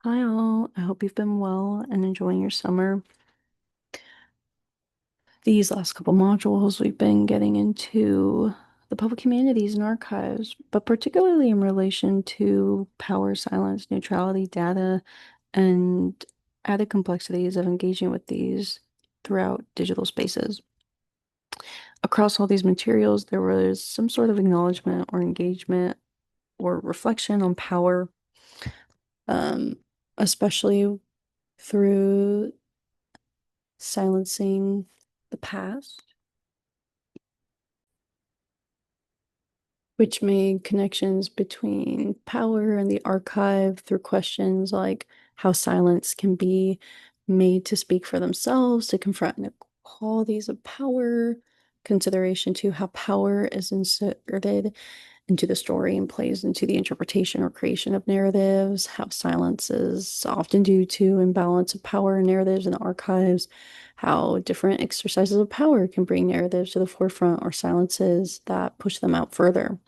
Hi all, I hope you've been well and enjoying your summer. These last couple modules, we've been getting into the public humanities and archives, but particularly in relation to power, silence, neutrality, data, and added complexities of engaging with these throughout digital spaces. Across all these materials, there was some sort of acknowledgement or engagement or reflection on power, um, especially through silencing the past, which made connections between power and the archive through questions like how silence can be made to speak for themselves, to confront inequalities of power, consideration to how power is inserted into the story and plays into the interpretation or creation of narratives, how silence is often due to imbalance of power in narratives and archives, how different exercises of power can bring narratives to the forefront or silences that push them out further.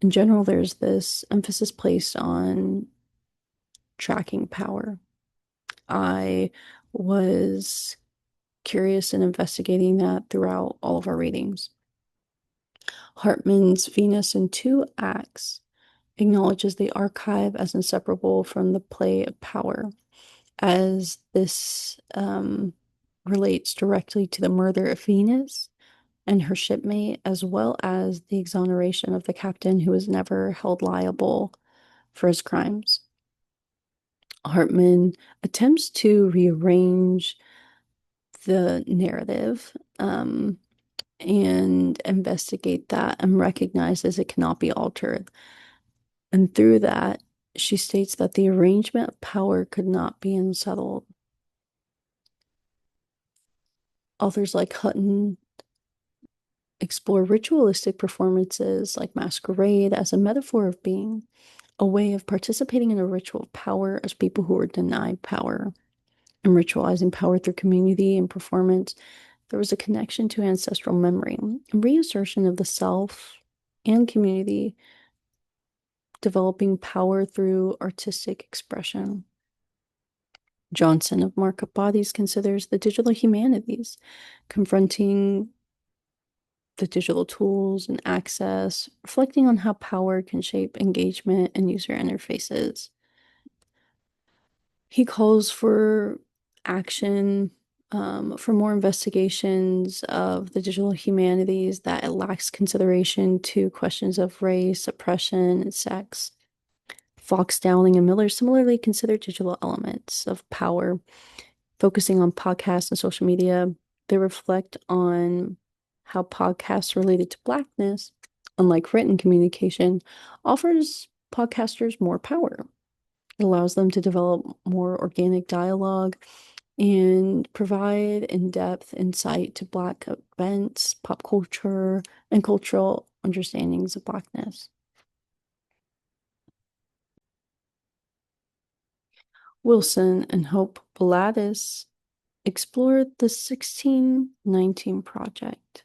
In general, there's this emphasis placed on tracking power. I was curious in investigating that throughout all of our readings. Hartman's Venus in Two Acts acknowledges the archive as inseparable from the play of power, as this relates directly to the murder of Venus and her shipmate, as well as the exoneration of the captain who was never held liable for his crimes. Hartman attempts to rearrange the narrative and investigate that and recognizes it cannot be altered. And through that, she states that the arrangement of power could not be unsettled. Authors like Hutton explore ritualistic performances like masquerade as a metaphor of being, a way of participating in a ritual of power as people who were denied power, and ritualizing power through community and performance. There was a connection to ancestral memory and reassertion of the self and community, developing power through artistic expression. Johnson of Markup Bodies considers the digital humanities, confronting the digital tools and access, reflecting on how power can shape engagement and user interfaces. He calls for action, for more investigations of the digital humanities that it lacks consideration to questions of race, oppression, and sex. Fox, Dowling, and Miller similarly consider digital elements of power, focusing on podcasts and social media. They reflect on how podcasts related to Blackness, unlike written communication, offers podcasters more power. It allows them to develop more organic dialogue and provide in-depth insight to Black events, pop culture, and cultural understandings of Blackness. Wilson and Hope Pilatus explored the 1619 Project,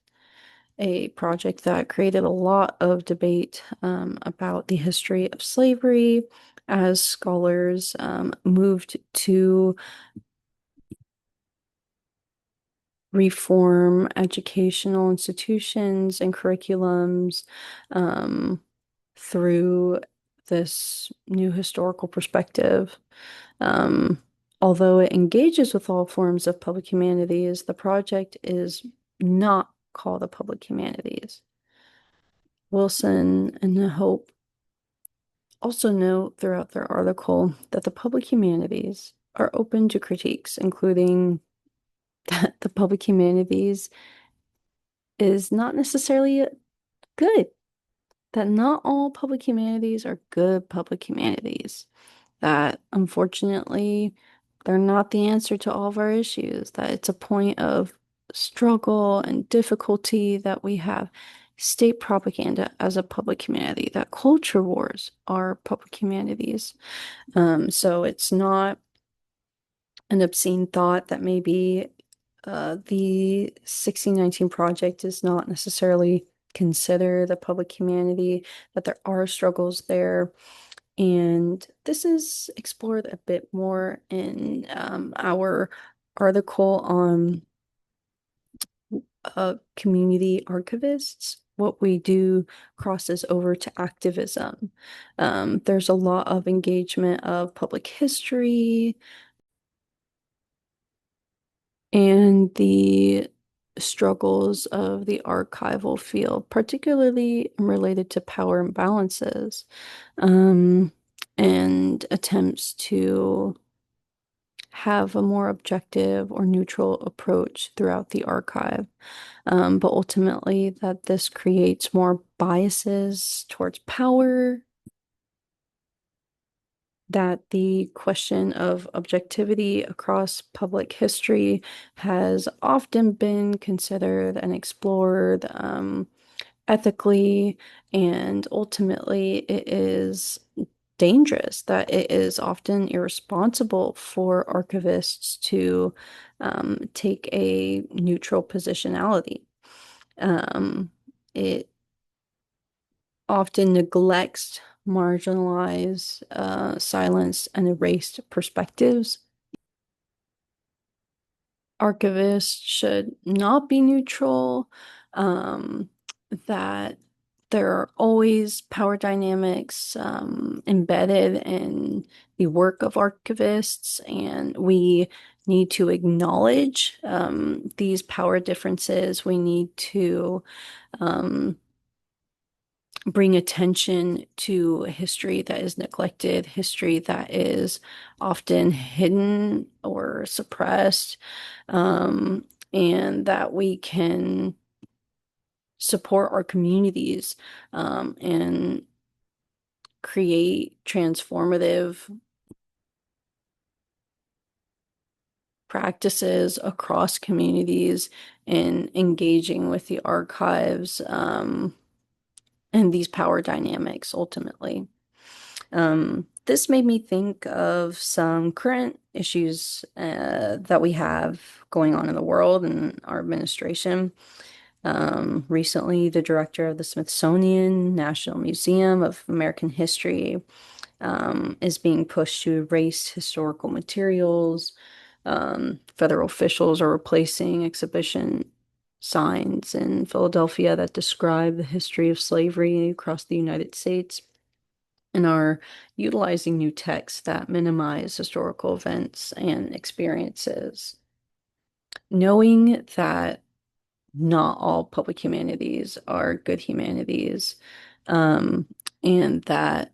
a project that created a lot of debate about the history of slavery as scholars moved to reform educational institutions and curriculums through this new historical perspective. Um, Although it engages with all forms of public humanities, the project is not called the public humanities. Wilson and Hope also note throughout their article that the public humanities are open to critiques, including that the public humanities is not necessarily good, that not all public humanities are good public humanities, that unfortunately they're not the answer to all of our issues, that it's a point of struggle and difficulty that we have state propaganda as a public humanity, that culture wars are public humanities. So it's not an obscene thought that maybe the 1619 Project is not necessarily considered a public humanity, that there are struggles there. And this is explored a bit more in our article on community archivists. What we do crosses over to activism. There's a lot of engagement of public history and the struggles of the archival field, particularly related to power imbalances, um, and attempts to have a more objective or neutral approach throughout the archive. But ultimately, that this creates more biases towards power, that the question of objectivity across public history has often been considered and explored ethically, and ultimately, it is dangerous, that it is often irresponsible for archivists to take a neutral positionality. It often neglects marginalized, silenced, and erased perspectives. Archivists should not be neutral, um, that there are always power dynamics embedded in the work of archivists, and we need to acknowledge these power differences. We need to um, bring attention to history that is neglected, history that is often hidden or suppressed, and that we can support our communities and create transformative practices across communities in engaging with the archives and these power dynamics ultimately. This made me think of some current issues that we have going on in the world and our administration. Recently, the director of the Smithsonian National Museum of American History is being pushed to erase historical materials. Federal officials are replacing exhibition signs in Philadelphia that describe the history of slavery across the United States and are utilizing new texts that minimize historical events and experiences. Knowing that not all public humanities are good humanities, um, and that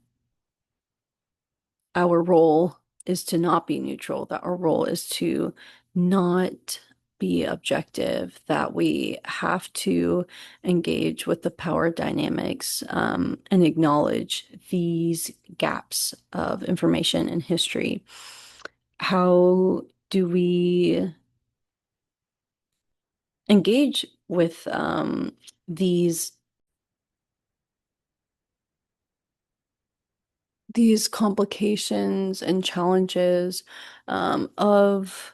our role is to not be neutral, that our role is to not be objective, that we have to engage with the power dynamics and acknowledge these gaps of information and history. How do we engage with these complications and challenges of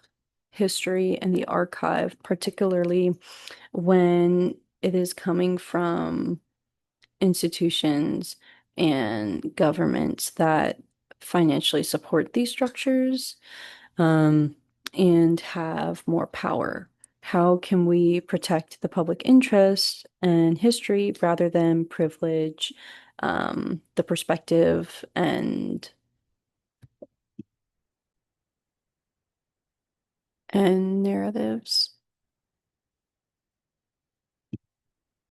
history and the archive, particularly when it is coming from institutions and governments that financially support these structures um, and have more power? How can we protect the public interest and history rather than privilege the perspective and narratives?